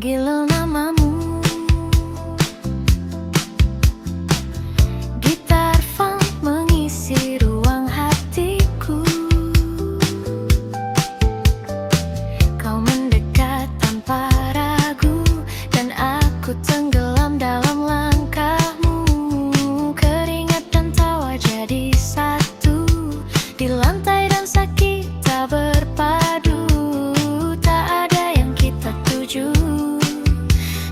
Panggil namamu, gitar funk mengisi ruang hatiku. Kau mendekat tanpa ragu, dan aku tenggelam dalam langkahmu. Keringat dan tawa jadi satu, di lantai dansa kita berpadu. Tak ada yang kita tuju,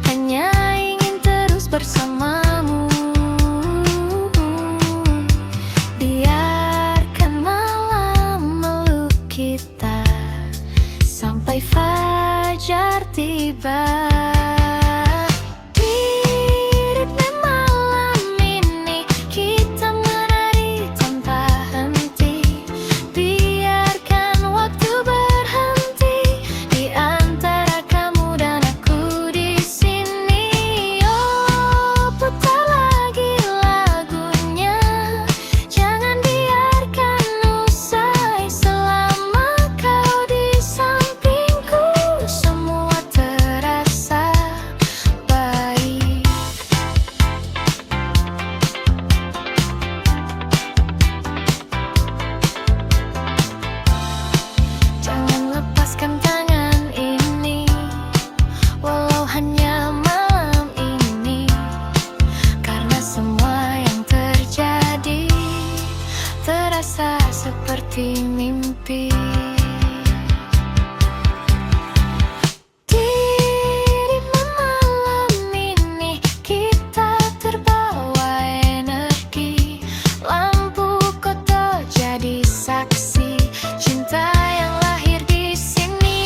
hanya ingin terus bersamamu. Biarkan malam meluk kita sampai fajar tiba. Di ritme malam ini kita menari tanpa henti. Biarkan waktu berhenti di antara kamu dan aku di sini. Oh, putar lagi lagunya, jangan biarkan usai. Selama kau di sampingku, semua terasa baik. Jangan lepaskan tangan ini, walau hanya malam ini. Karena semua yang terjadi terasa seperti mimpi. Di ritme malam ini kita terbawa energi. Lampu kota jadi saksi cinta yang lahir di sini.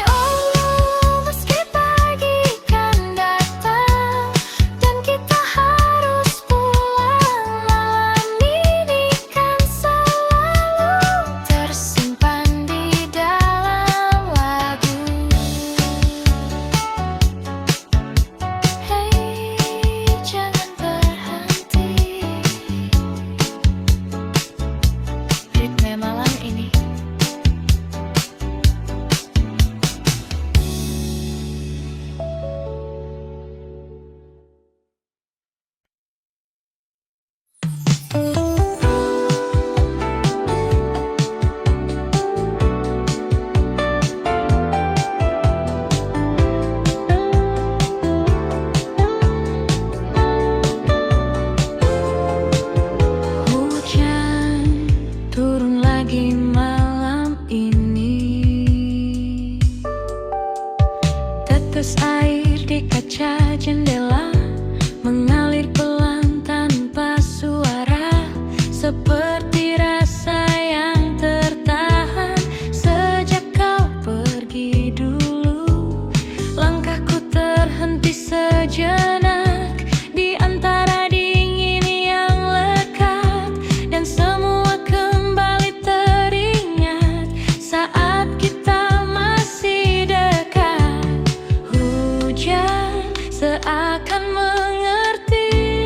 Oh, meski pagi kan datang dan kita harus pulang, malam ini kan selalu tersimpan di dalam lagu. Hei, jangan berhenti. Ritme malam ini. Hujan turun lagi malam ini. Tetes air di kaca jendela mengalir pelan tanpa suara, seperti rasa yang tertahan sejak kau pergi dulu. Langkahku terhenti sejenak di antara dingin yang lekat, dan semua kembali teringat saat kita masih dekat. Hujan seakan mengerti.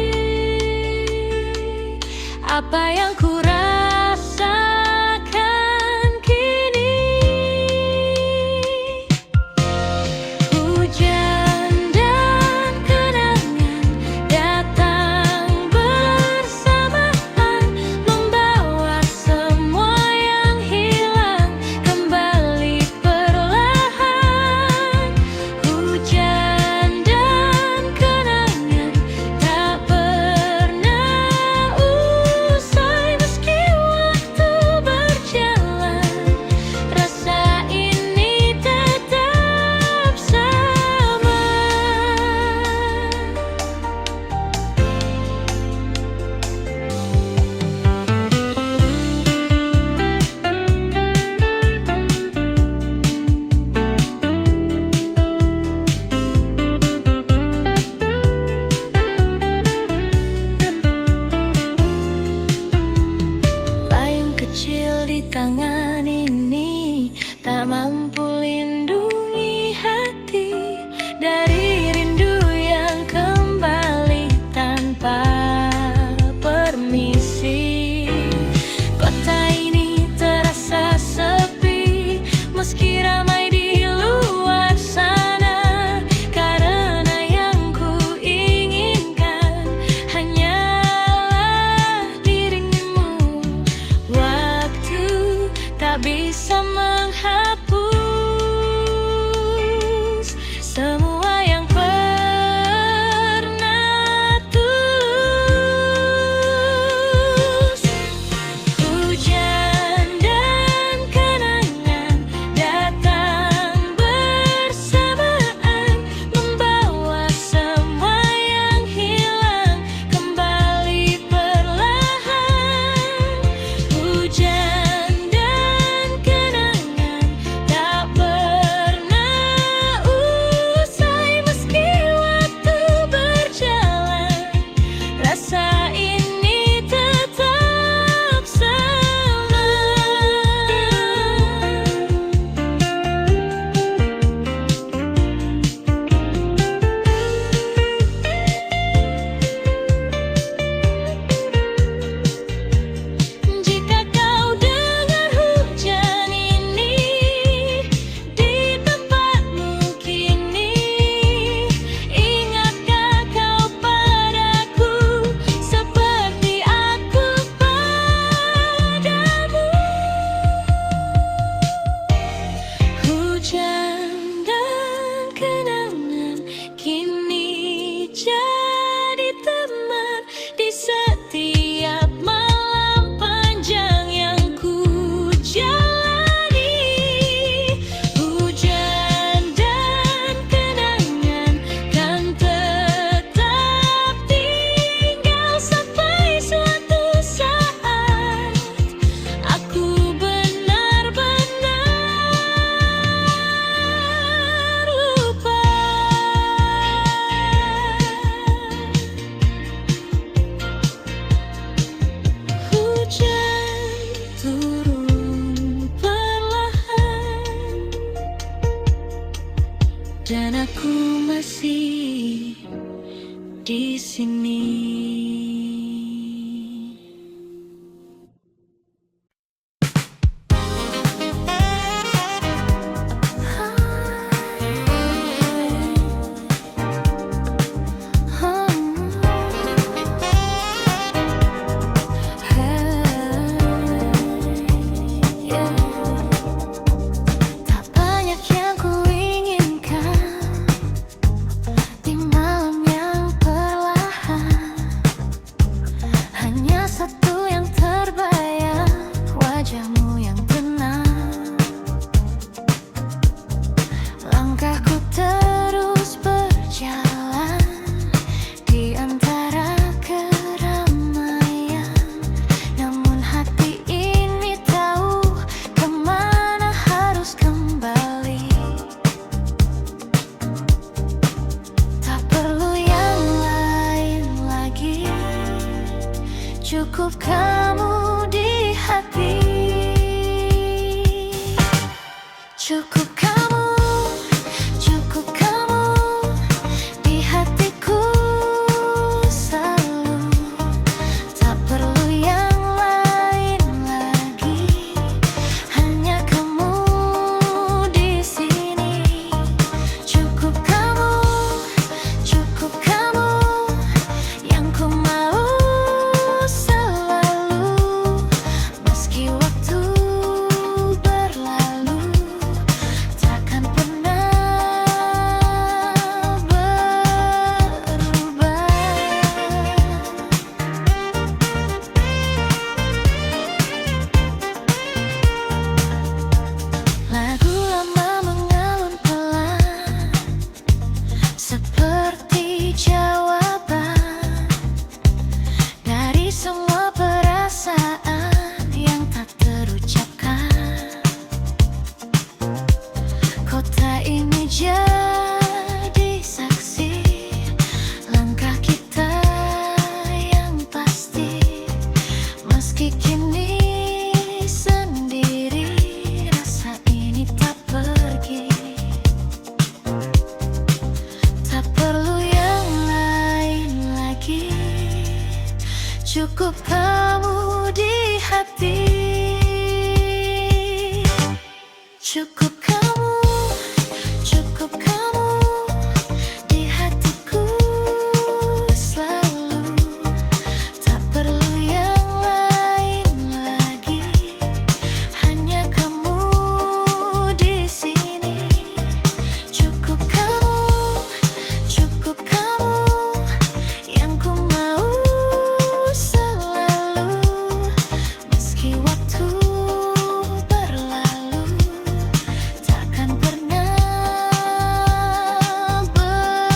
dan aku masih di sini. Tak banyak yang kuinginkan di malam yang perlahan, hanya satu yang terbayang, wajahmu yang tenang. Langkahku terus berjalan di antara keramaian, namun hati ini tahu kemana harus kembali. Tak perlu yang lain lagi, cukup kamu di hati. Cukup kamu di hatiku selalu. Tak perlu yang lain lagi, hanya kamu di sini. Cukup kamu yang ku mau selalu. Meski waktu berlalu, takkan pernah berubah. Lagu lama mengalun pelan, seperti jawaban dari semua perasaan yang tak terucapkan. Kota ini jadi saksi langkah kita yang pasti. Meski kini sendiri, rasa ini tak pergi. Tak perlu yang lain lagi, cukup kamu di hati. Cukup kamu di hatiku selalu. Tak perlu yang lain lagi, hanya kamu di sini. Cukup kamu yang ku mau selalu. Meski waktu berlalu, takkan pernah berubah.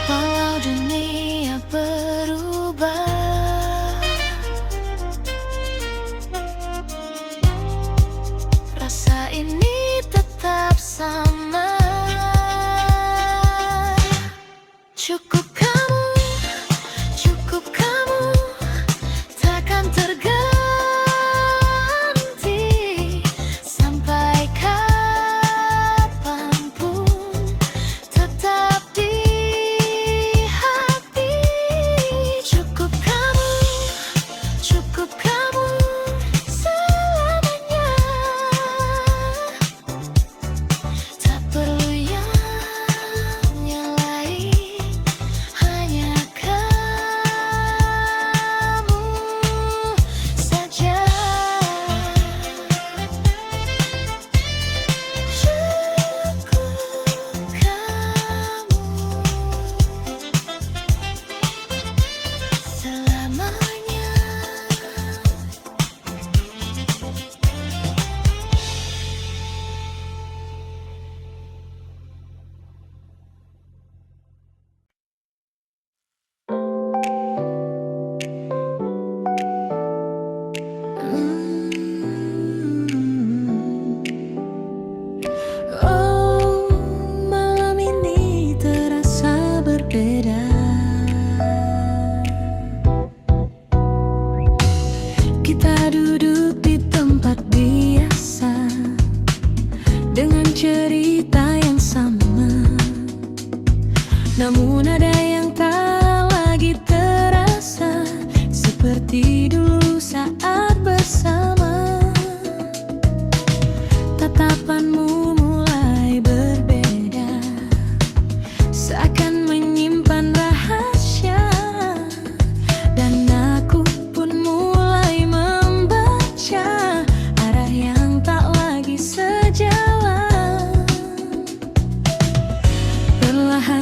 Walau dunia berubah, rasa ini tetap sama. Cukup kamu takkan terganti sampai kapanpun, tetap di hati. Cukup kamu selamanya.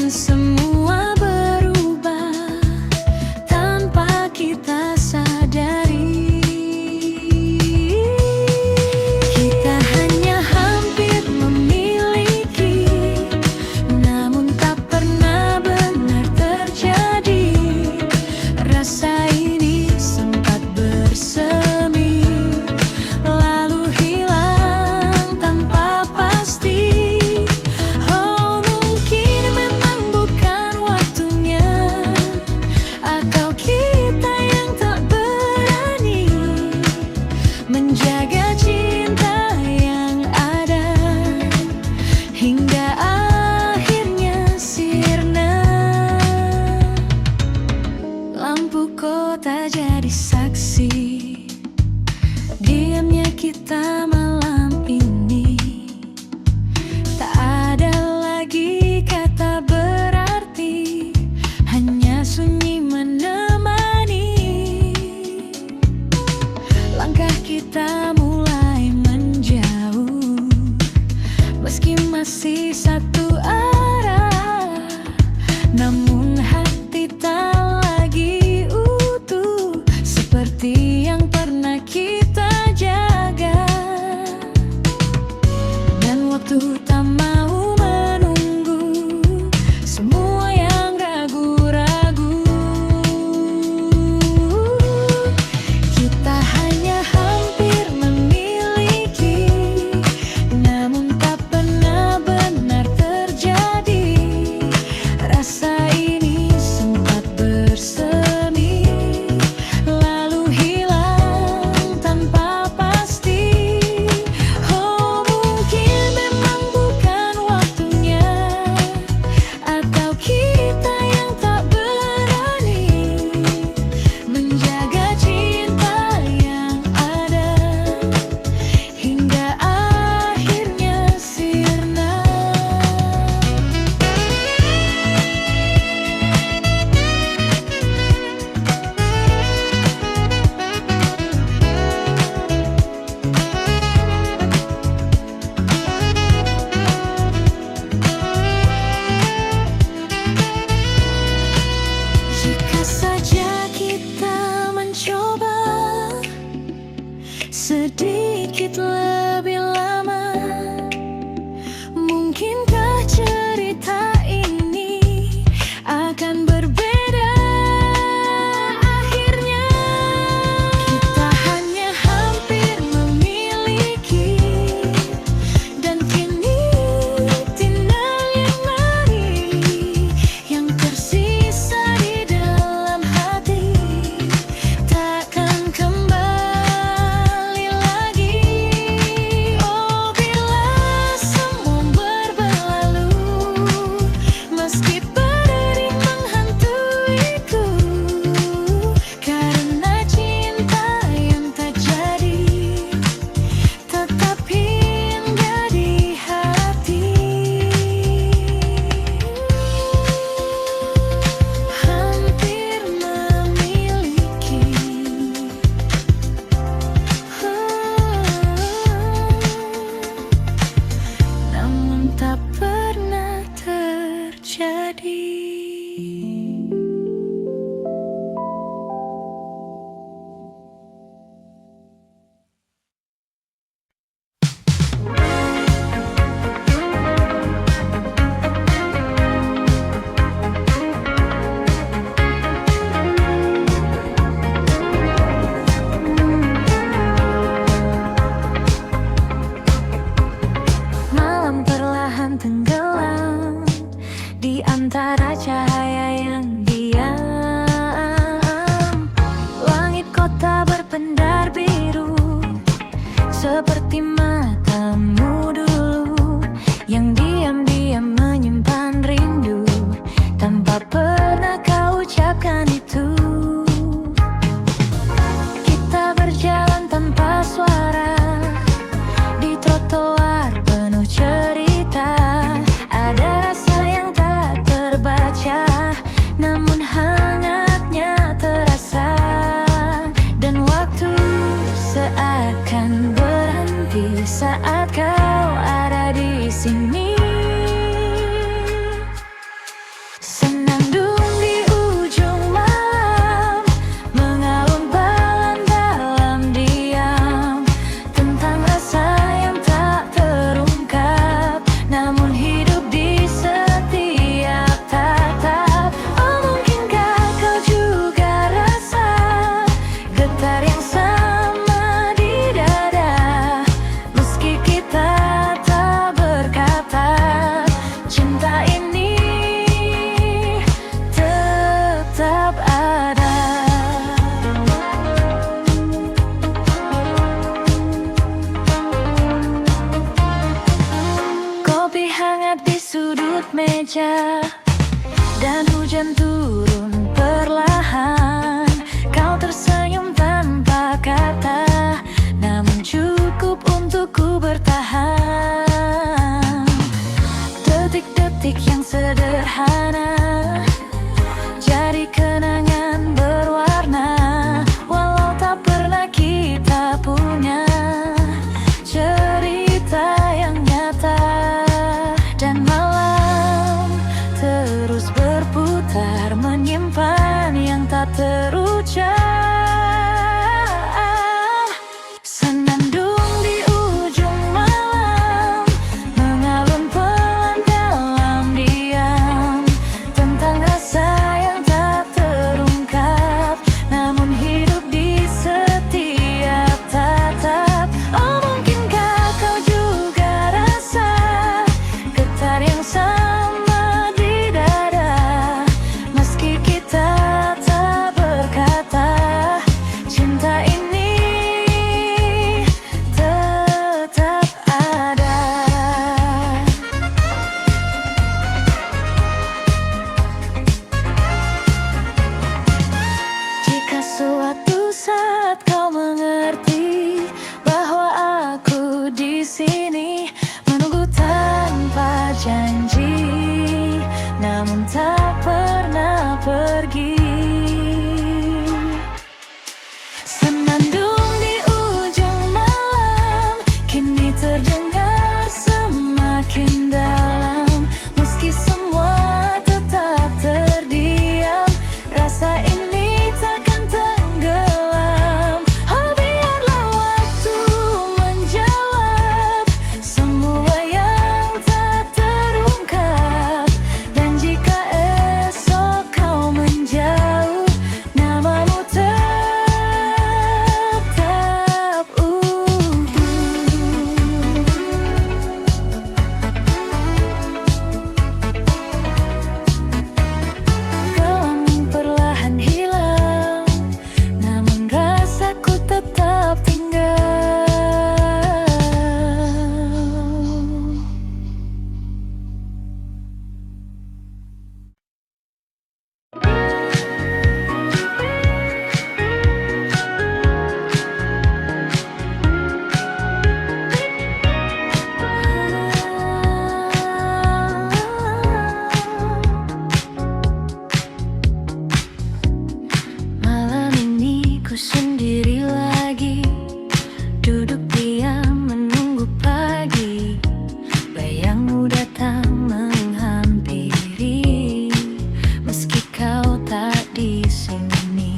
dan semua berubah tanpa kita sadari. Kita hanya hampir memiliki, namun tak pernah benar terjadi. Rasa ini sempat bersemi, lalu hilang tanpa pasti. Oh, mungkin memang bukan waktunya, atau kita yang tak berani menjaga cinta yang ada hingga akhirnya sirna. Lampu kota jadi saksi diamnya kita malam ini. Tak ada lagi kata berarti, hanya sunyi menemani. Langkah kita mulai menjauh, meski masih satu arah, namun hati tak lagi utuh seperti yang pernah kita jaga. Dan waktu tak mau menunggu semua yang ragu-ragu. Kita hanya hampir memiliki, namun tak pernah benar terjadi. Rasa ini sempat bersemi, lalu hilang tanpa pasti. Oh, mungkin memang bukan waktunya, atau kita yang tak berani menjaga cinta yang ada hingga akhirnya sirna. Jika saja kita mencoba sedikit lebih lama, mungkinkah cerita ini akan berbeda akhirnya. Kita hanya hampir memiliki, dan kini tinggal yang mari yang tersisa di dalam hati, takkan kembali lagi. Oh, bila semua berlalu, meski berdering menghantuiku, karena cinta yang tak jadi tetap hingga di hati. Hampir memiliki, namun tak pernah terjadi. Malam perlahan tenggelam di antara cahaya yang diam. Langit kota berpendar biru seperti matamu dulu, yang diam-diam menyimpan rindu tanpa pernah kau ucapkan itu. Kita berjalan tanpa suara di trotoar penuh cerita. Ada rasa yang tak terbaca, namun hangatnya terasa. Dan waktu seakan berhenti saat kau ada di sini. meja dan hujan turun perlahan. Kau tersenyum tanpa kata, namun cukup untukku bertahan. Detik-detik yang sederhana jadi kenangan berwarna, walau tak pernah kita punya cerita yang nyata. Dan malam terus berputar, menyimpan yang tak terucap. Senandung di ujung malam, mengalun pelan dalam diam, tentang rasa yang tak terungkap, namun hidup di setiap tatap. Oh, mungkinkah kau juga rasa getar yang sama di dada, meski kita tak berkata, cinta ini tetap ada. Jika suatu saat kau mengerti bahwa aku di sini menunggu tanpa janji, namun tak pernah pergi. Senandung di ujung malam kini terdengar semakin dalam, meski semua tetap terdiam, rasa ini takkan tenggelam. Oh, biarlah waktu menjawab semua yang tak terungkap, dan jika esok kau menjauh, namamu tetap utuh. Gelang perlahan hilang, namun rasaku tetap tinggal. Malam ini ku sendiri lagi, duduk diam menunggu pagi. Bayangmu datang menghampiri, meski kau tak di sini.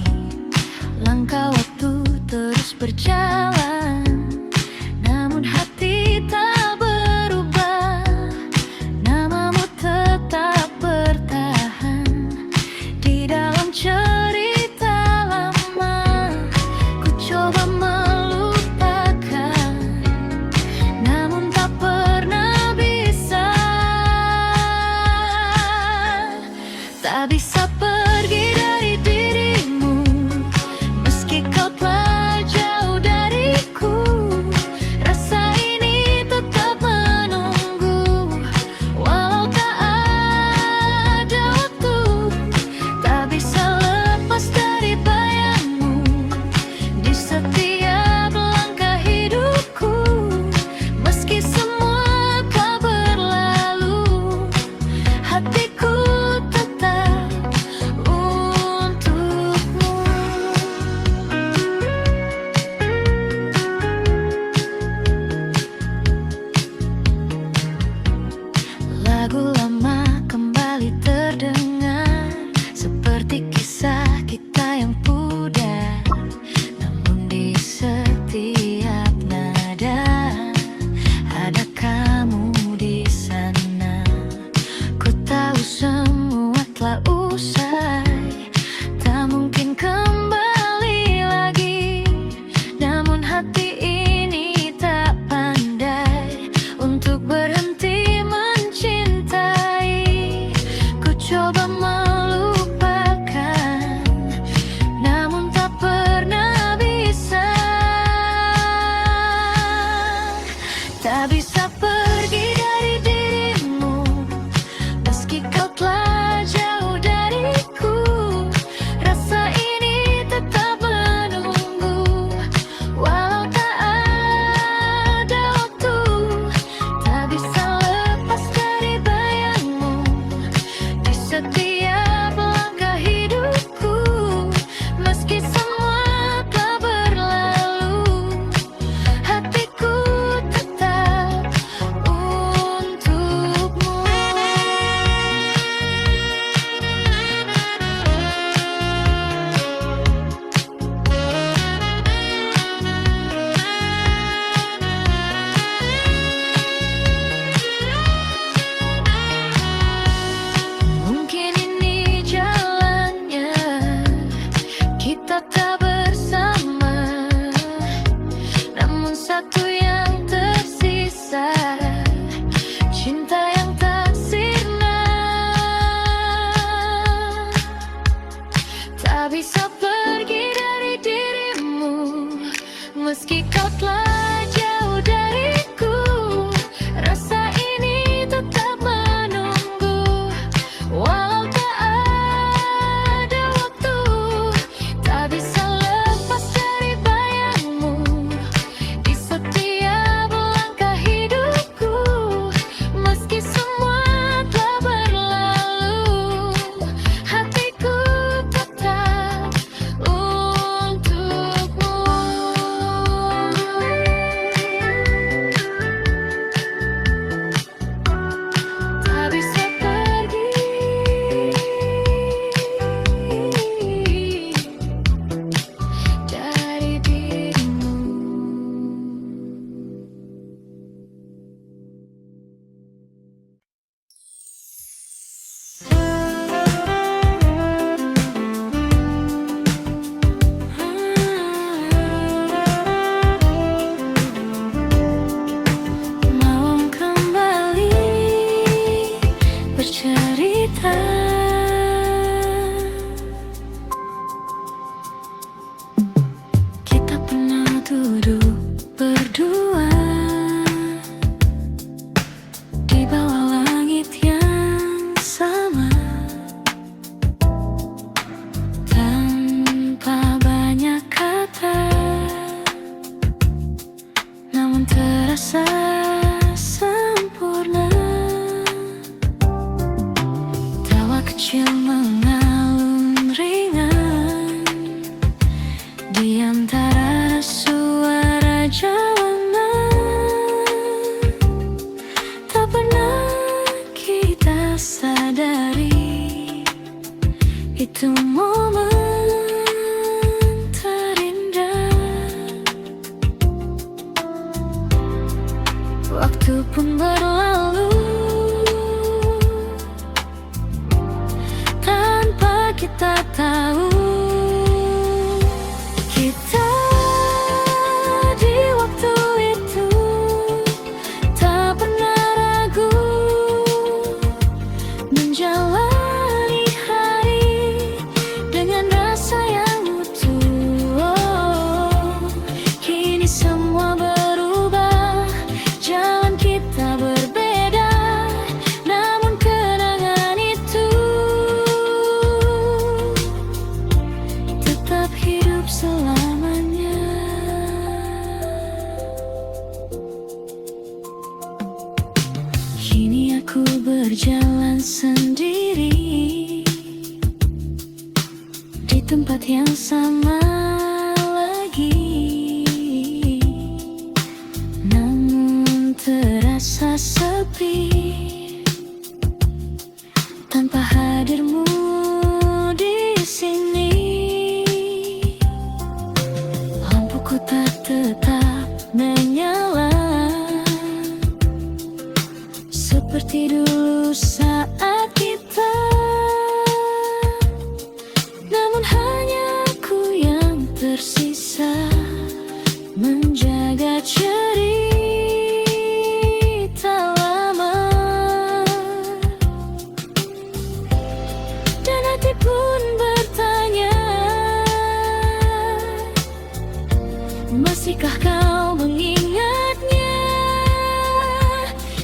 Langkah waktu terus berjalan, namun hati tak berubah. Namamu tetap bertahan di dalam cerita lama. Ku coba melupakan, namun tak pernah bisa. Tak bisa pergi dari dirimu, meski kau telah jauh dariku. Rasa ini tetap menunggu, walau tak ada waktu. Tak bisa lepas dari bayangmu di setiap langkah hidupku, meski semua kau berlalu, hatiku tetap untukmu. Lagu lama kembali terdengar, seperti kisah kita yang pudar, namun di setiap nada ada kamu di sana. Ku tahu semua telah usai, tak mungkin kembali lagi, namun hati ini tak pandai untuk berhenti mencintai. Ku coba melupakan, namun tak pernah bisa. Tak bisa pergi dari dirimu, meski kita. Kita pernah duduk berdua di bawah langit yang sama, tanpa banyak kata, namun terasa sempurna. Tawa kecil mengalun ringan di antara suara jalanan. Tak pernah kita sadari itu momen terindah. Waktu pun berlalu tanpa kita tahu. Kita di waktu itu tak pernah ragu menjalani hari dengan rasa yang utuh. Oh, kini semua berubah, jalan kita berbeda, namun kenangan itu tetap hidup selamanya. Kini aku berjalan sendiri di tempat yang sama lagi, namun terasa sepi tanpa hadirmu di sini. Lampuku tak tetap menyala seperti dulu saat kita, namun hanya aku yang tersisa menjaga cerita lama. Dan hati pun bertanya, masihkah kau mengingatnya?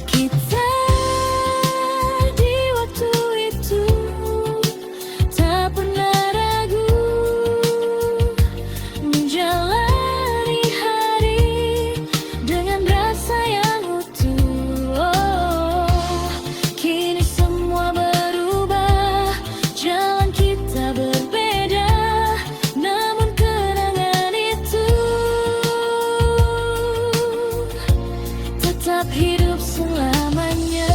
Kita di waktu itu tak pernah ragu menjalani hari dengan rasa yang utuh. Oh, kini semua berubah, jalan kita berbeda, namun kenangan itu tetap hidup selamanya.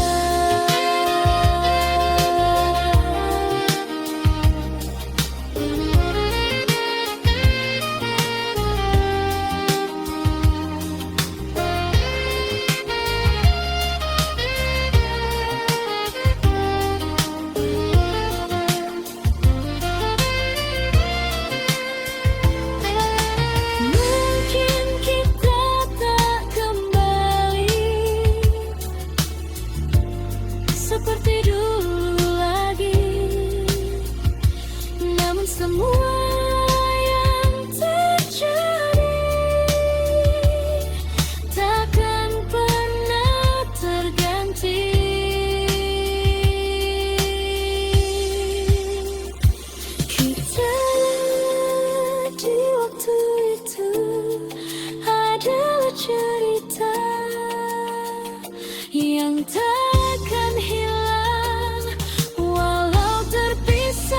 Mungkin kita tak kembali seperti dulu lagi, namun semua yang terjadi takkan pernah terganti. Kita di waktu itu adalah cerita yang takkan hilang walau terpisah.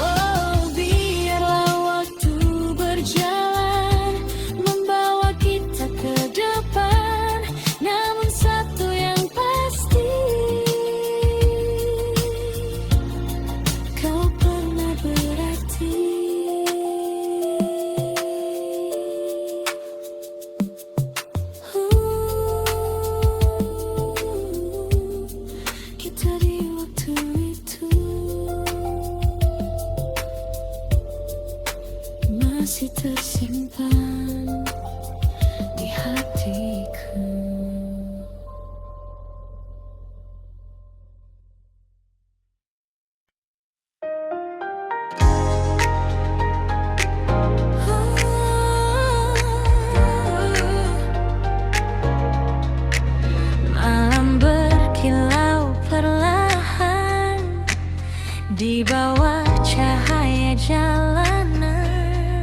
Oh, biarlah waktu berjalan membawa kita ke depan, namun satu yang pasti, kau pernah berarti. di bawah cahaya jalanan.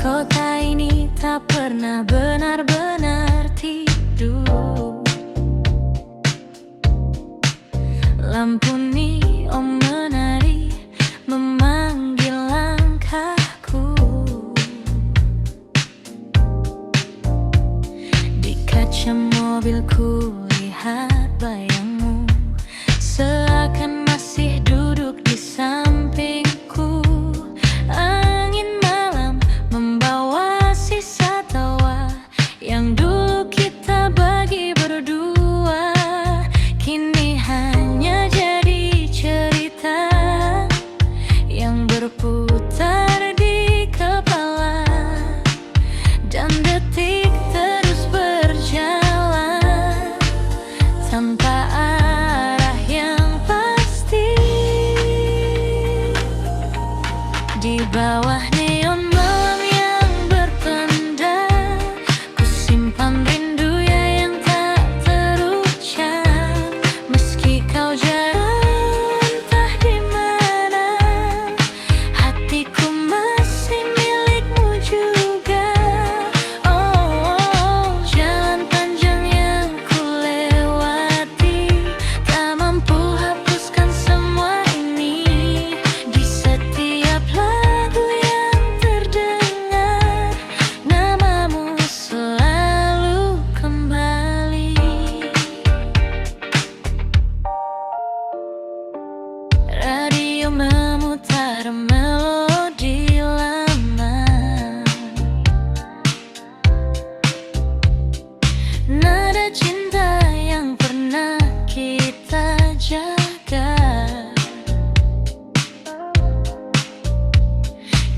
Kota ini tak pernah benar-benar tidur. Lampu neon menari memanggil langkahku. Di kaca mobilku lihat bayangmu, seakan masih duduk di sampingku. Angin malam membawa sisa tawa yang dulu kita bagi berdua. Kini hanya jadi cerita yang berputar di kepala, dan detik terus berjalan tanpa arah yang pasti. Di bawah neon malam yang berpendar, ku simpan rindu yang tak terucap. Meski kau jauh entah di mana, hatiku masih milikmu juga. Oh, jalan panjang yang ku lewati, tak mampu hapuskan semua ini. Di setiap lagu yang terdengar, namamu selalu kembali. Radio memutar melodi lama, nada cinta yang pernah kita jaga.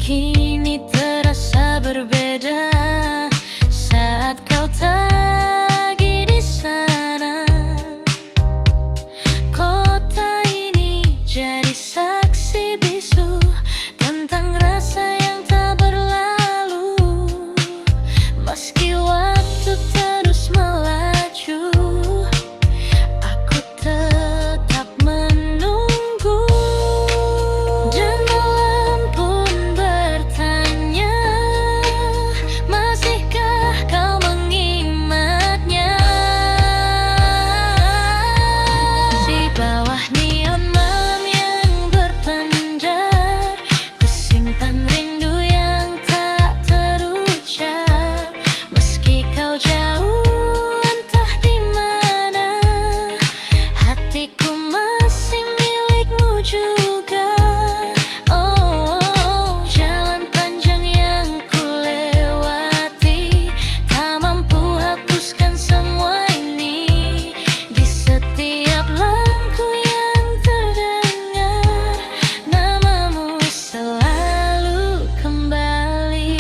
Kini terasa berbeda saat kau tak lagi di sana. Kota ini jadi saksi bisu tentang rasa yang tak berlalu. Meski waktu terus melaju, aku tetap menunggu. Dan malam pun bertanya, masihkah kau mengingatnya? Di bawah neon malam yang berpendar, ku simpan rindu yang tak terucap. Meski kau jauh entah di mana, hatiku masih milikmu juga. Oh, jalan panjang yang ku lewati, tak mampu hapuskan semua ini. Di setiap lagu yang terdengar, namamu selalu kembali.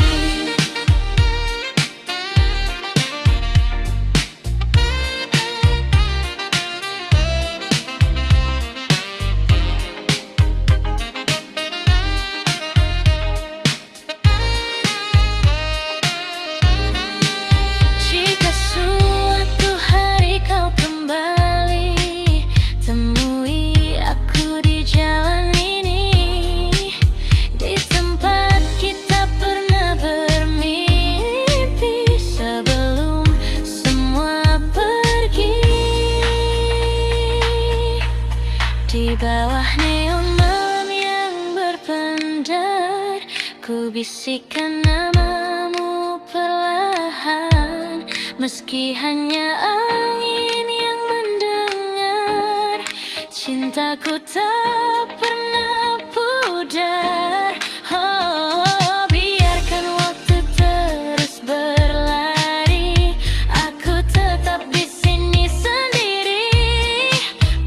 Jika suatu hari kau kembali, temui aku di jalan ini, di tempat kita pernah bermimpi sebelum semua pergi. Di bawah neon malam yang berpendar, ku bisikkan namamu perlahan. Meski hanya angin yang mendengar, cintaku tak pernah pudar. Oh, biarkan waktu terus berlari, aku tetap di sini sendiri,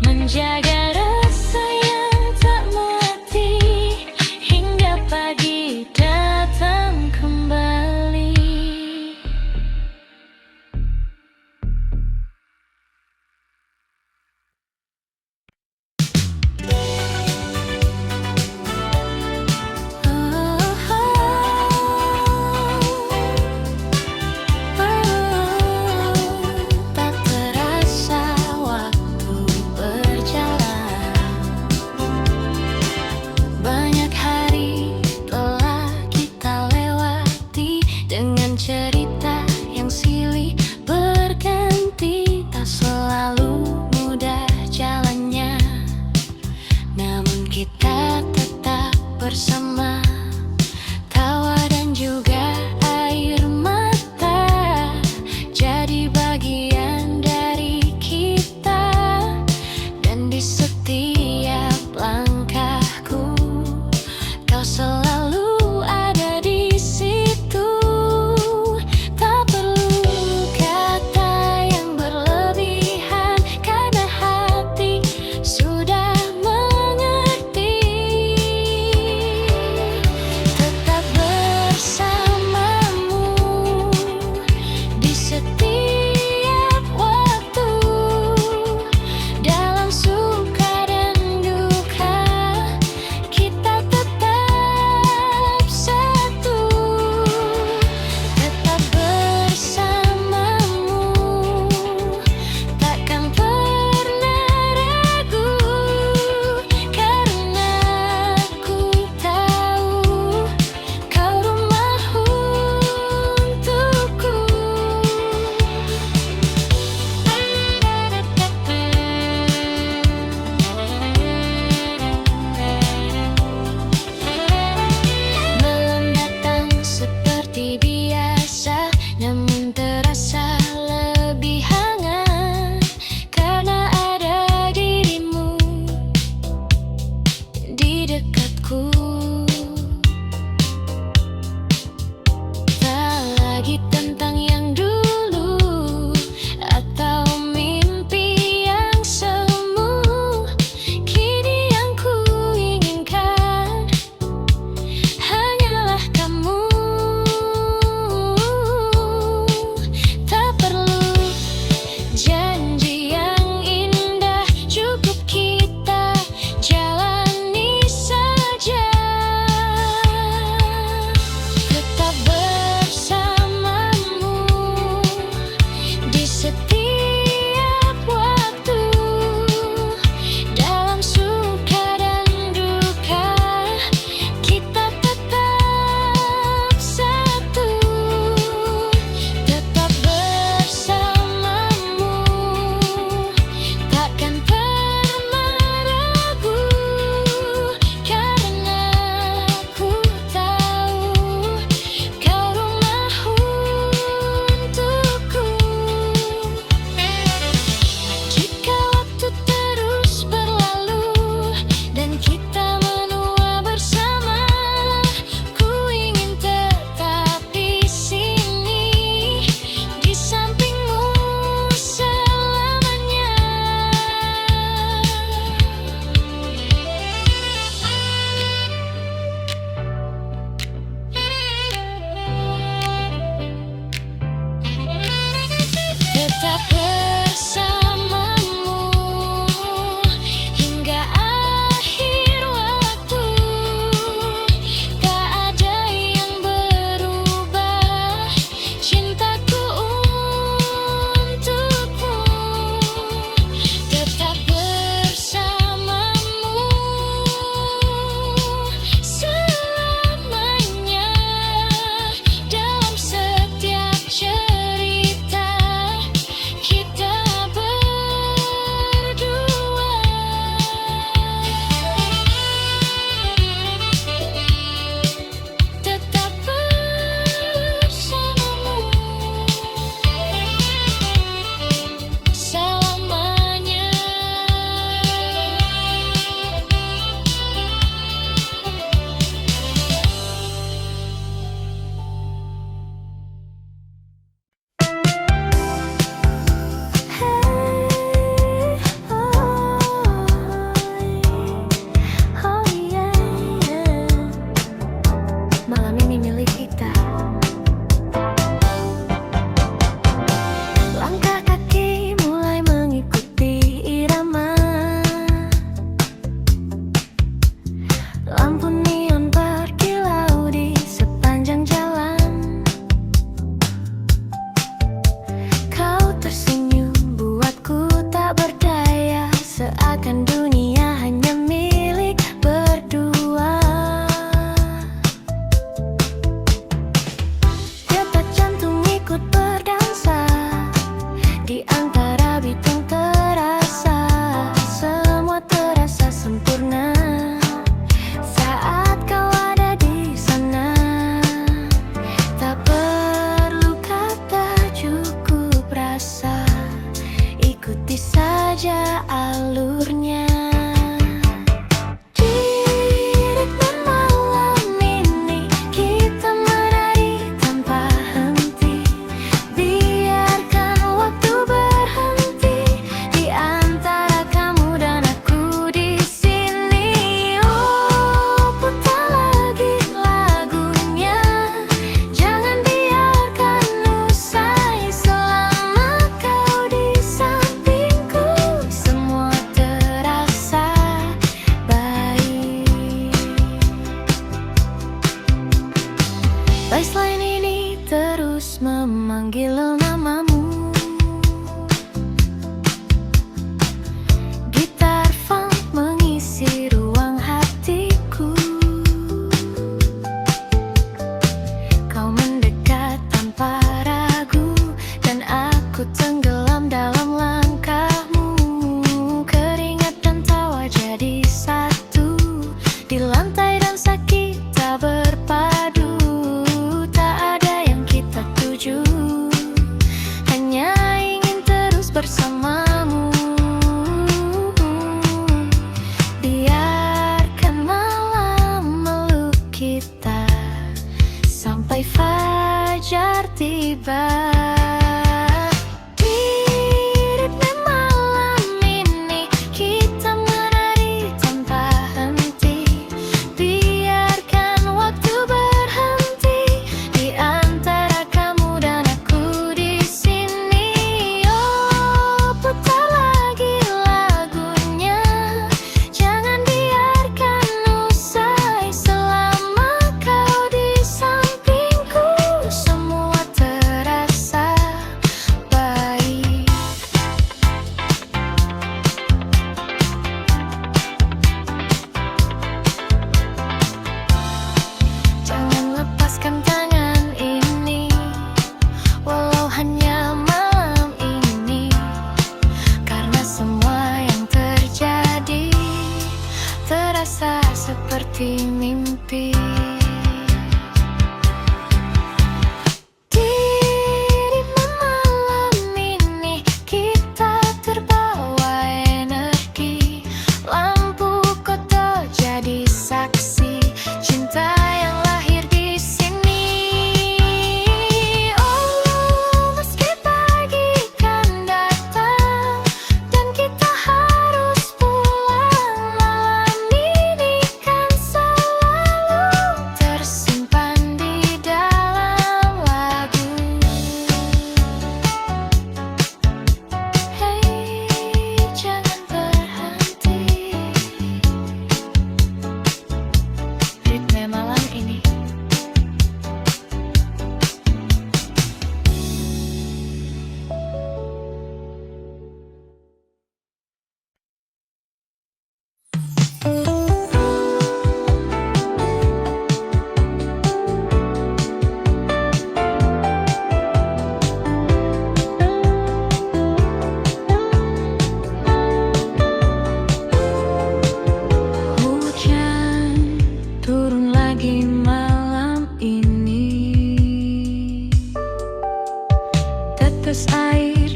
menjaga rasa yang tak mati hingga pagi datang kembali. setiap waktu, dalam suka dan duka, kita tetap satu, tetap bersamamu, takkan pernah ragu, karena ku tahu kau rumah untukku.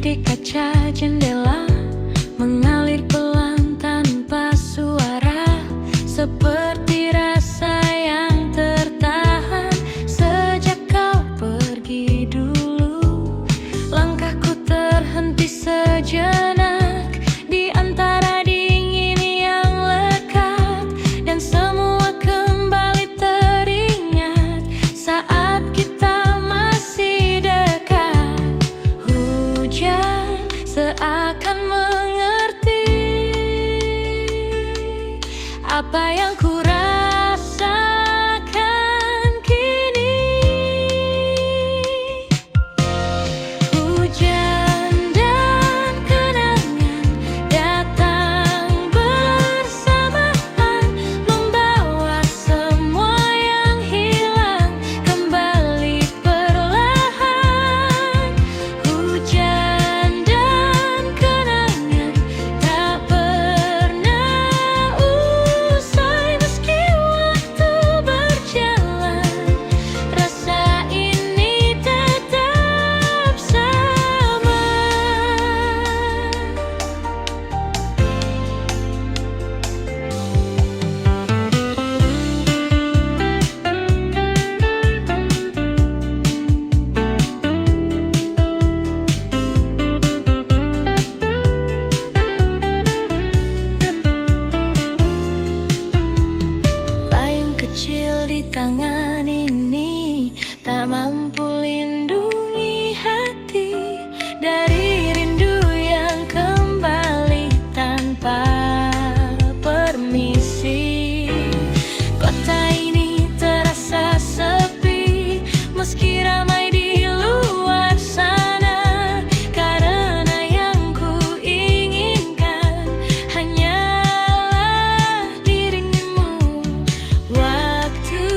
di kaca jendela mengalir pelan tanpa suara, seperti rasa yang tertahan sejak kau pergi dulu. Langkahku terhenti sejenak di antara dingin yang lekat, dan semua kembali teringat saat kita masih dekat. Hujan seakan mengerti apa yang ku rasakan kini. Hujan dan kenangan datang bersamaan, membawa semua yang hilang kembali perlahan. Hujan dan kenangan tak pernah usai meski waktu berjalan. Rasa ini tetap sama. Payung kecil di tangan ini tak mampu lindungi hati dari rindu yang kembali tanpa permisi. Kota ini terasa sepi meski ramai di luar sana, karena yang ku inginkan hanyalah dirimu. Waktu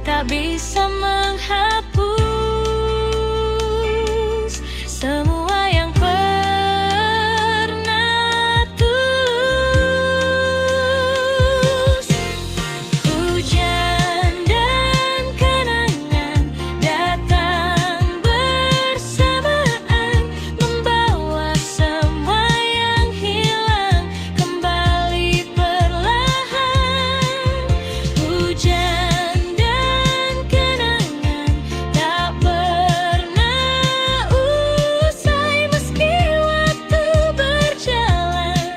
tak bisa menghapus semua yang pernah tulus. Hujan dan kenangan datang bersamaan, membawa semua yang hilang kembali perlahan. Hujan dan kenangan tak pernah usai meski waktu berjalan.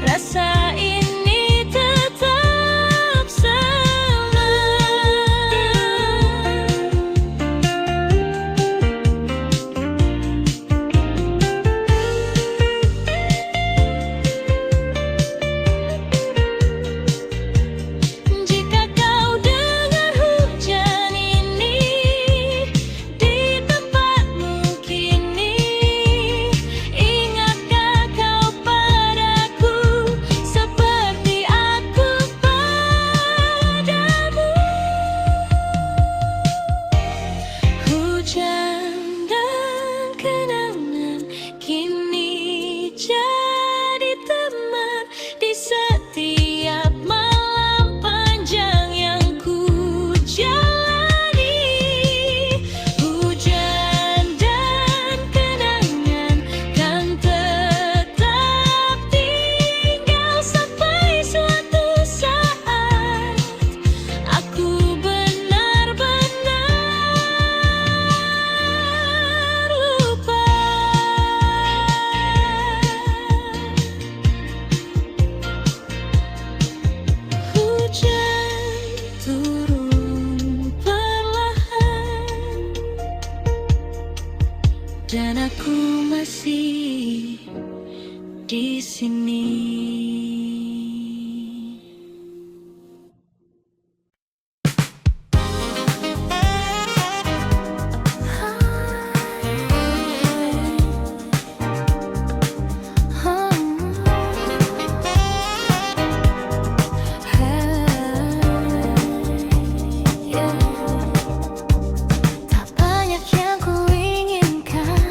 Rasa ini tetap sama. Jika kau dengar hujan ini di tempatmu kini, ingatkah kau padaku seperti aku padamu? Hujan dan kenangan kini jadi teman di setiap malam panjang yang ku jalani. Hujan dan kenangan kan tetap tinggal sampai suatu saat aku benar-benar lupa. Hujan turun perlahan dan aku masih di sini. Tak banyak yang ku inginkan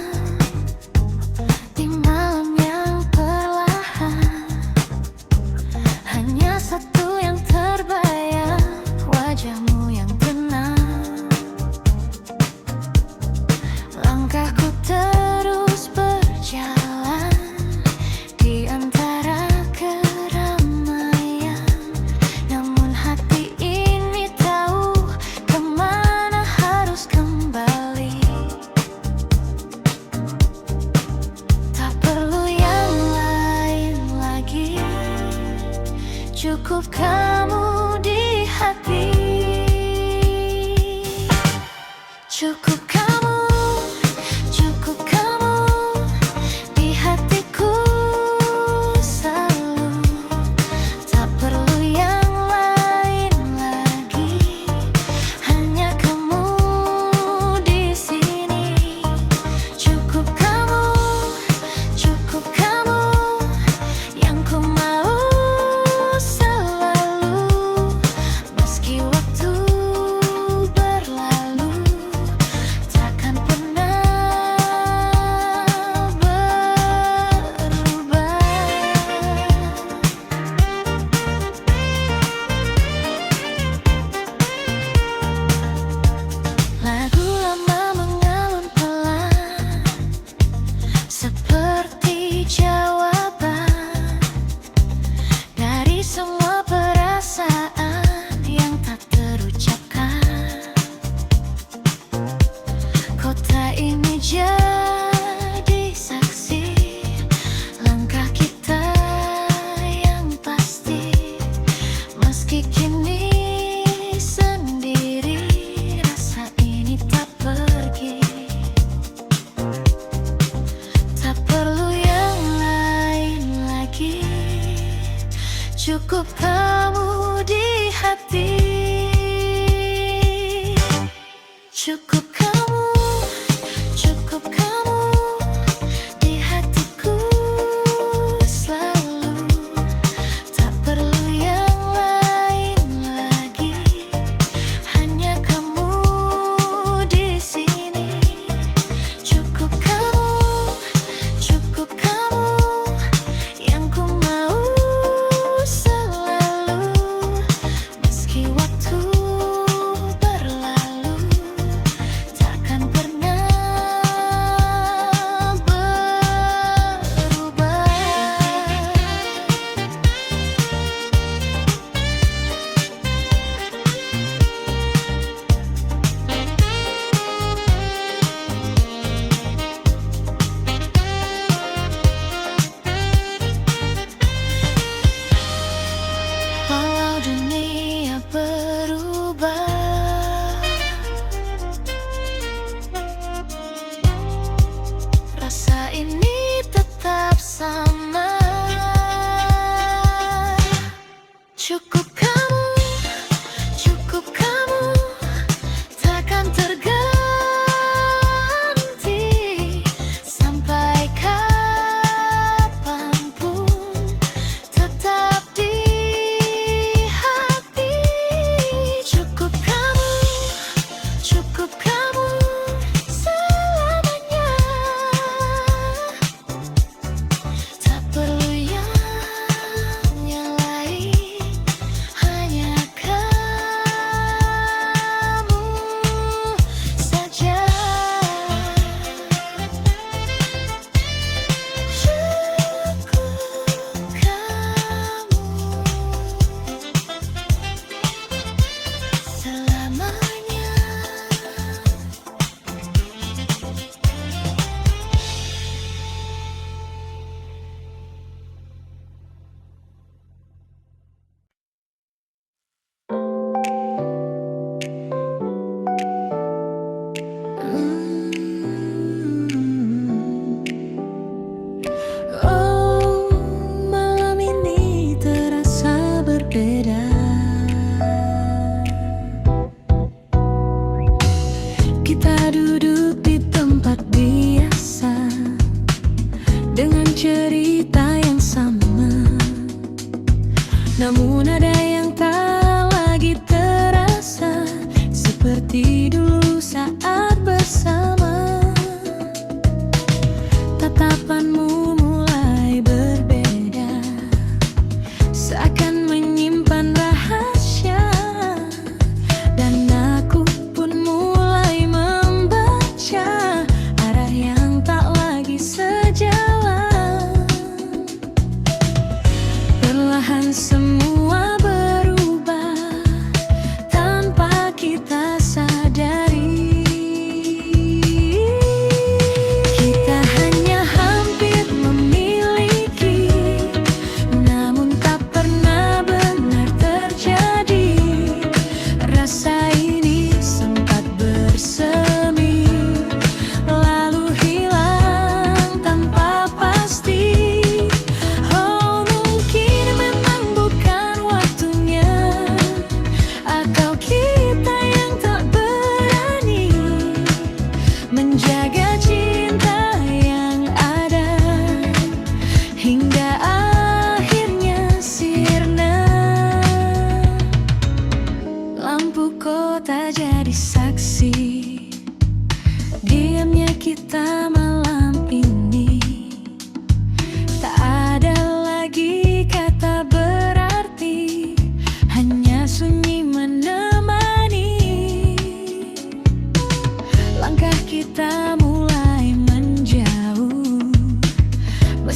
di malam yang perlahan. cukup kamu di hati. Cukup kamu di hatiku selalu. Tak perlu yang lain lagi, hanya kamu di sini. Cukup kamu yang ku mau selalu. Meski waktu berlalu, takkan pernah berubah. Lagu lama mengalun pelan, seperti jawaban dari semua perasaan yang tak terucapkan. Kota ini jadi saksi langkah kita yang pasti. Meski kini sendiri, rasa ini tak pergi. Tak perlu yang lain lagi, cukup kamu di hati. Cukup kamu di hatiku selalu. Tak perlu yang lain lagi, hanya kamu di sini. Cukup kamu yang ku mau selalu. Meski waktu berlalu, takkan pernah berubah. Walau dunia berubah, rasa ini tetap sama. Cukup kamu takkan terganti. Sampai kapanpun tetap di hati. Cukup kamu selamanya. Tak perlu yang lain, hanya kamu saja. Cukup kamu selamanya. Oh, malam ini terasa berbeda. Kita duduk di tempat biasa dengan cerita yang sama, namun ada yang tak lagi terasa seperti dulu saat bersama. Tatapanmu mulai berbeda, seakan menyimpan rahasia, dan aku pun mulai membaca arah yang tak lagi sejalan. Perlahan semua berubah tanpa kita sadari. Kita hanya hampir memiliki, namun tak pernah benar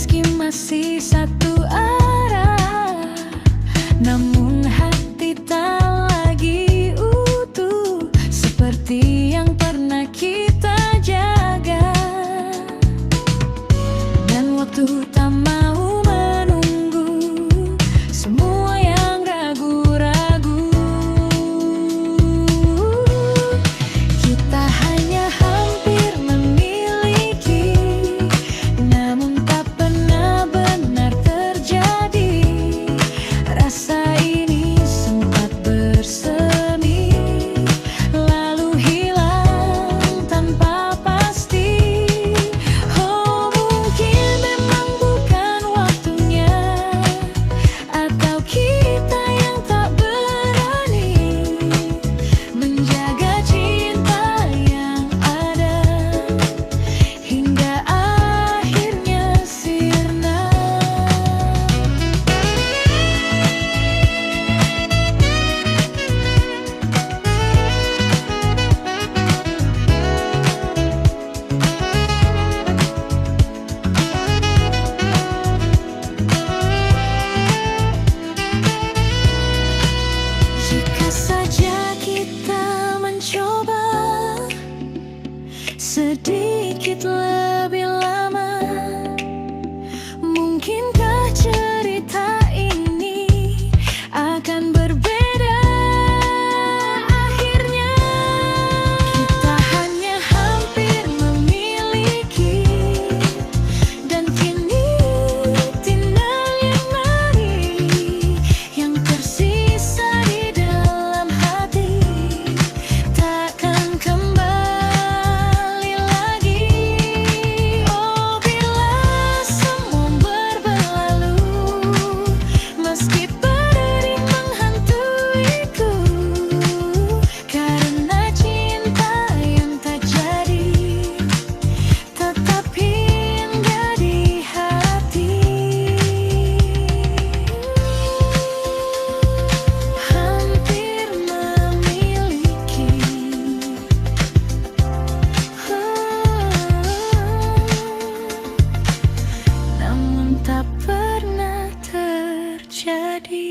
Meski masih satu arah, namun hati tak lagi utuh seperti yang pernah kita jaga. Dan waktu tak mau menunggu semua yang ragu-ragu. Kita hanya hampir memiliki, namun tak pernah benar terjadi. Rasa ini sempat bersemi, lalu hilang tanpa pasti. Oh, mungkin memang bukan waktunya, atau kita yang tak berani menjaga cinta yang ada hingga akhirnya sirna. Jika saja kita mencoba sedikit lebih lama, mungkinkah cerita ini akan berbeda akhirnya. Kita hanya hampir memiliki, dan kini tinggal yang mari yang tersisa di dalam hati, takkan kembali lagi. Oh, bila semua berlalu, meski pedih menghantuiku, karena cinta yang tak jadi tetap hingga di hati. Hampir memiliki, namun tak pernah terjadi.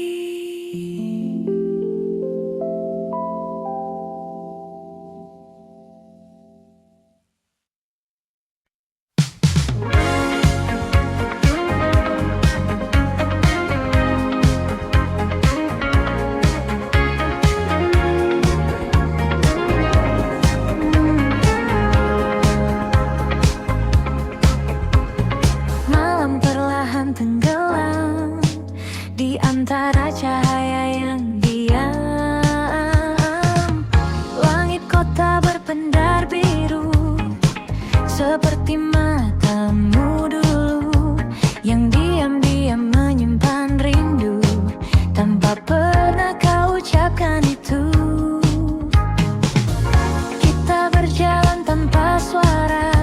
Malam perlahan tenggelam di antara cahaya yang diam. Langit kota berpendar biru seperti matamu dulu, yang diam-diam menyimpan rindu tanpa pernah kau ucapkan itu. Kita berjalan tanpa suara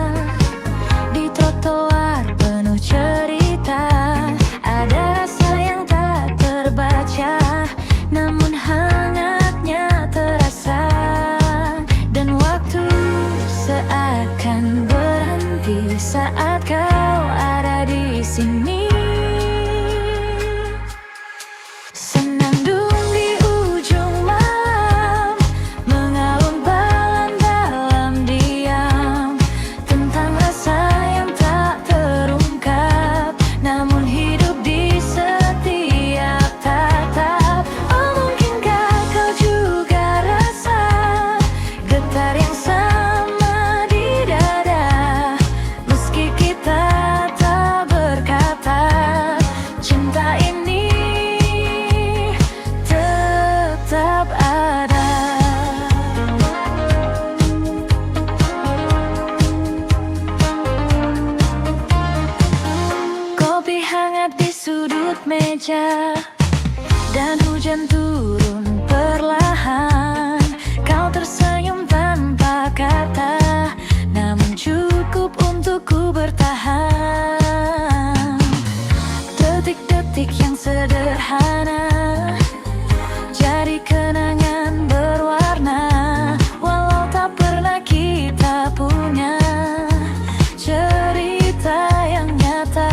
di trotoar penuh cerita. Ada rasa yang tak terbaca, namun hangatnya terasa. Dan waktu seakan berhenti saat kau ada di sini. Senandung di ujung malam mengalun balan dalam diam, tentang rasa yang tak terungkap, namun hidup di setiap tatap. Oh, mungkinkah kau juga rasa getar yang sama di dada, meski kita tak berkata, cinta ini tetap ada. Kopi hangat di sudut meja, dan hujan turun perlahan. Kau tersenyum tanpa kata, namun cukup untukku bertahan. Detik-detik yang sederhana jadi kenangan berwarna, walau tak pernah kita punya cerita yang nyata.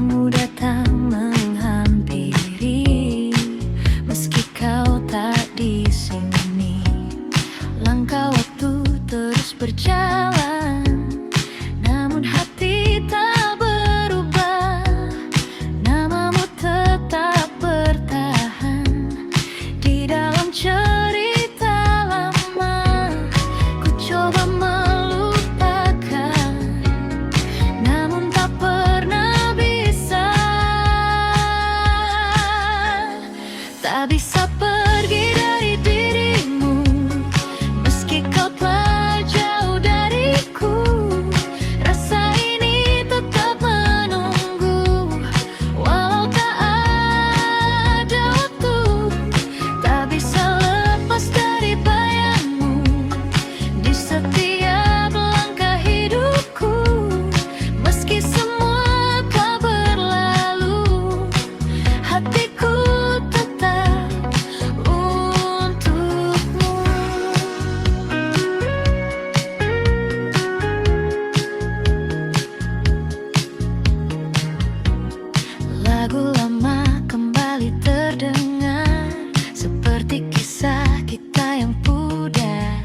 kamu datang menghampiri, meski kau tak di sini. Langkah waktu terus berjalan, namun hati tak berubah. Namamu tetap bertahan di dalam cerita lama. Ku coba melupakan, namun tak pernah bisa. Tak bisa pergi dari dirimu, meski kau telah jauh dariku. Rasa ini tetap menunggu, walau tak ada waktu. Tak bisa lepas dari bayangmu di setiap langkah hidupku. Meski semua telah berlalu, hatiku tetap untukmu. Lagu lama kembali terdengar, seperti kisah kita yang pudar.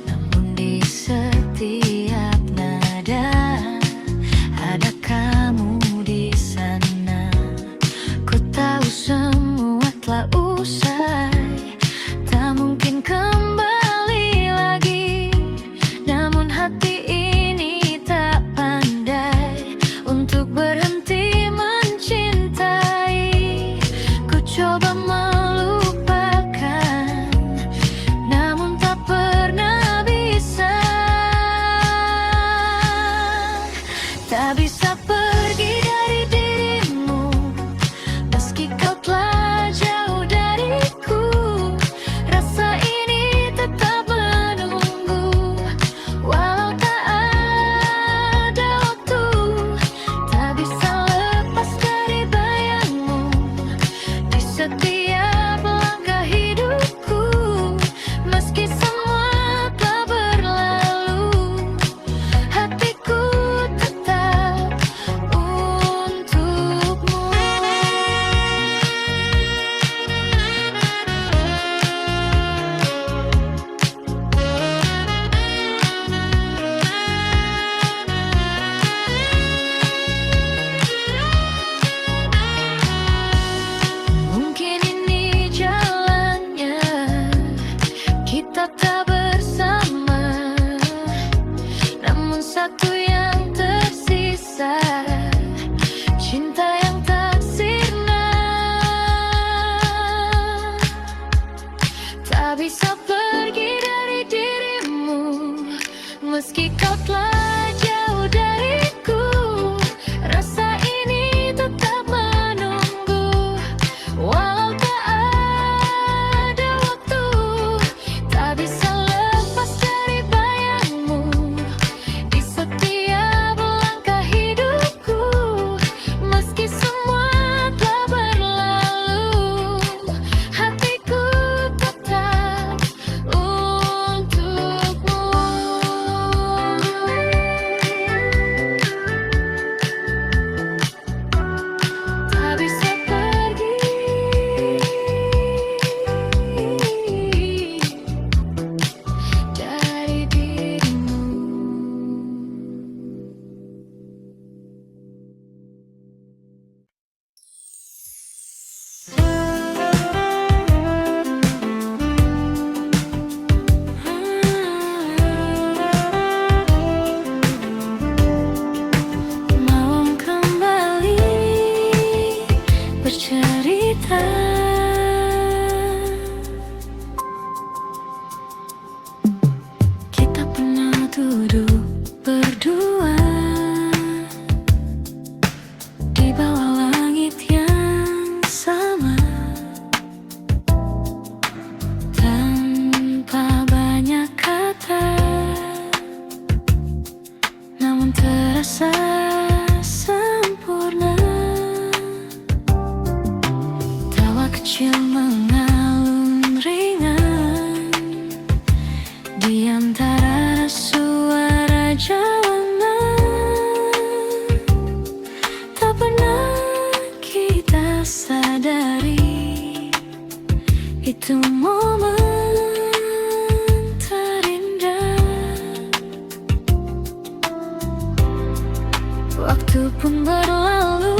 Namun di setiap nada ada kamu di sana. Ku tahu semua telah usai, tak mungkin kembali lagi. Namun hati ini tak pandai untuk berhenti mencintai. Ku coba melupakan, namun tak pernah bisa. Tak bisa pergi dari dirimu, meski kau telah jauh dariku. Rasa ini tetap menunggu, walau tak ada waktu. Tak bisa lepas dari bayangmu di setiap langkah hidupku. Meski semua telah berlalu, hatiku tetap untukmu. Mungkin ini jalannya, kita tak bersama. Namun satu yang tersisa, cinta yang tak sirna. Tak bisa pergi dari dirimu, meski kau telah jauh dariku. Rasa ini tetap menunggu, walau tak ada waktu. Tak bisa lepas dari bayangmu di setiap langkah hidupku. Meski semua telah berlalu, hatiku tetap sadari itu momen terindah. Waktu pun berlalu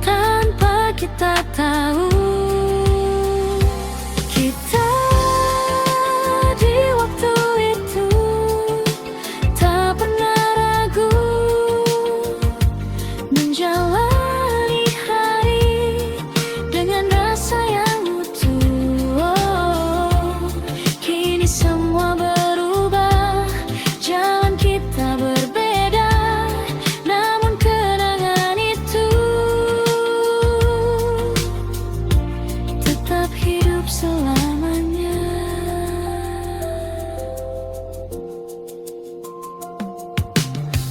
tanpa kita tahu. Kita di waktu itu tak pernah ragu menjalani hari dengan rasa yang utuh. Kini semua berubah, jalan kita berbeda, namun kenangan itu tetap hidup selamanya.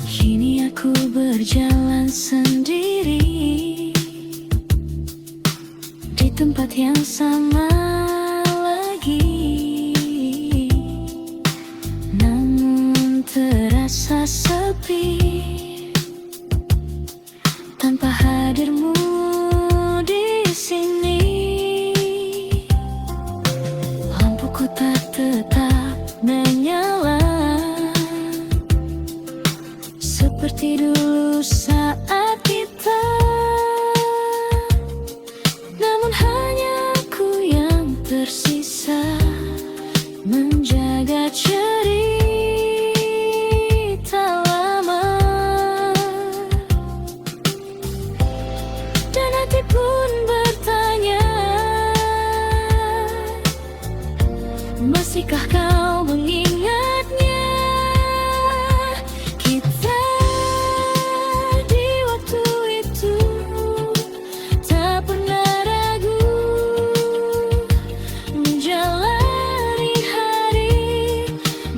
Kini aku berjalan sendiri di tempat yang sama lagi, namun terasa sepi tanpa hadirmu di sini. Lampu kota tetap menyala seperti dulu saat kita, namun hanya aku yang tersisa menjaga cerita lama. Dan hati pun bertanya, masihkah kau mengingatnya? Kita di waktu itu tak pernah ragu menjalani hari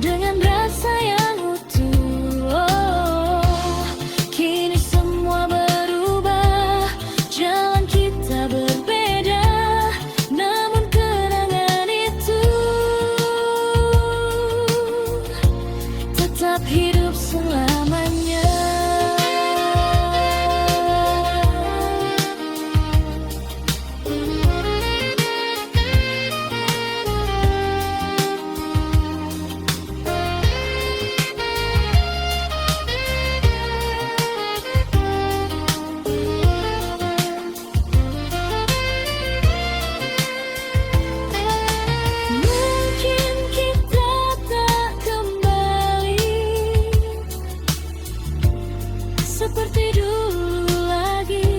dengan rasa yang utuh. Kini semua berubah, jalan kita berbeda, namun kenangan itu tetap hidup selamanya. Mungkin kita tak kembali seperti dulu lagi,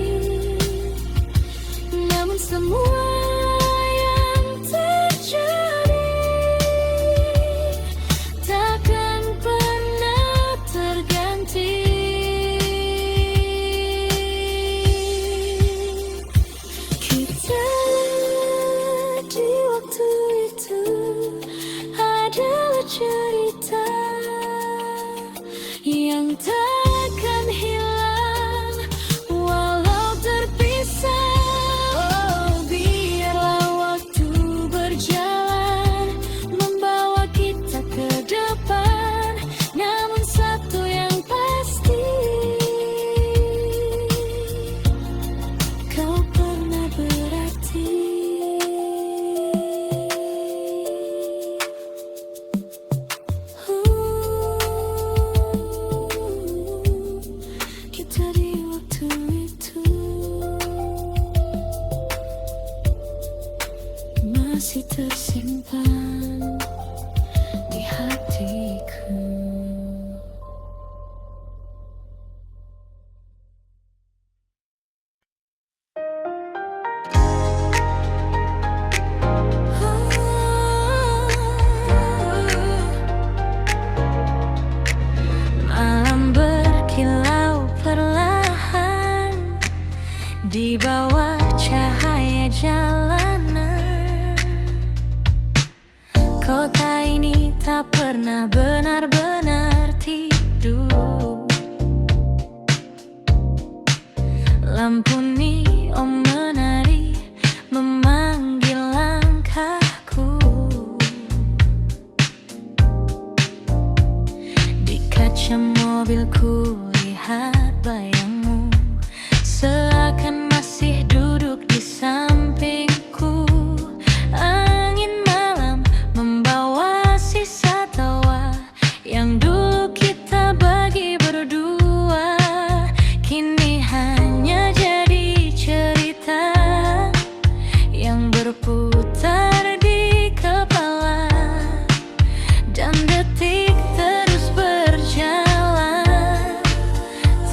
namun semua yang terjadi takkan pernah terganti. Kita di waktu itu adalah cerita yang takkan hilang.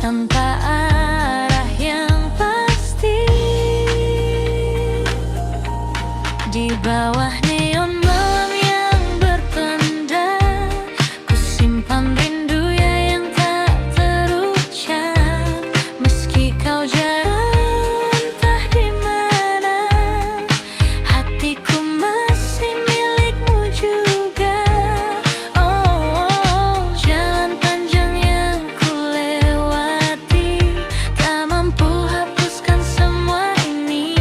tanpa arah yang pasti. Di bawah neon malam yang berpendar, ku simpan rindu yang tak terucap. Meski kau jauh entah di mana, hatiku masih milikmu juga. Oh, jalan panjang yang ku lewati, tak mampu hapuskan semua ini.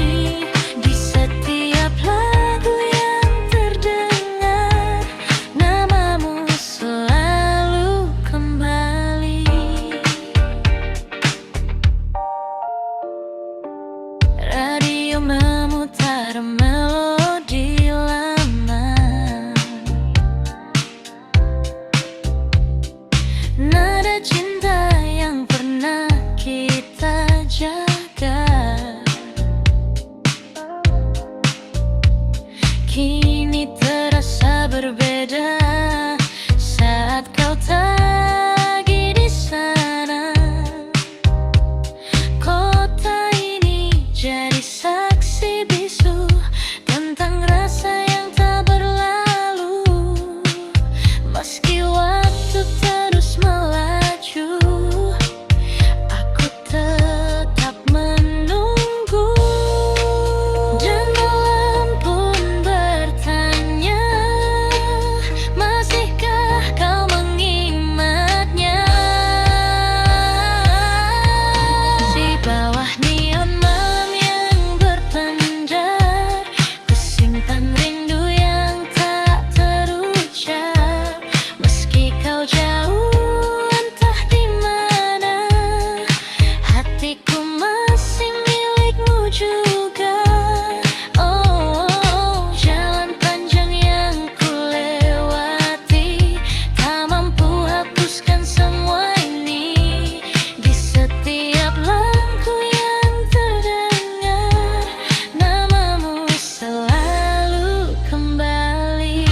Di setiap lagu yang terdengar, namamu selalu kembali. Radio memutar melodi lama, nada cinta yang pernah kita jaga. Kini terasa berbeda saat kau tak lagi di sana. Kota ini jadi saksi bisu tentang rasa yang tak berlalu. Meski waktu terus melaju, aku tetap menunggu. Dan malam pun bertanya, masihkah kau mengingatnya? Di bawah neon malam yang berpendar, ku simpan rindu yang tak terucap. Meski kau jauh entah di mana, hatiku masih milikmu juga. Oh, jalan panjang yang ku lewati, tak mampu hapuskan semua ini. Di setiap lagu yang terdengar, namamu selalu kembali.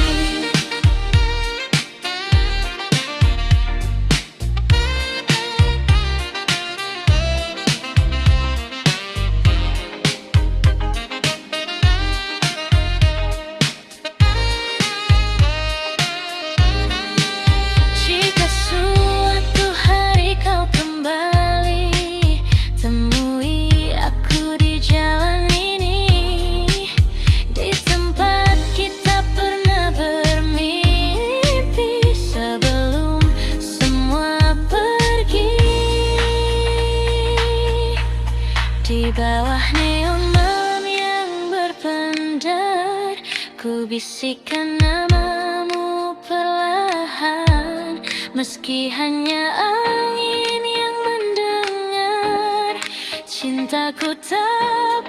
Jika suatu hari kau kembali, temui aku di jalan ini, di tempat kita pernah bermimpi sebelum semua pergi. Di bawah neon malam yang berpendar, ku bisikkan namamu perlahan. Meski hanya angin yang mendengar, cintaku tak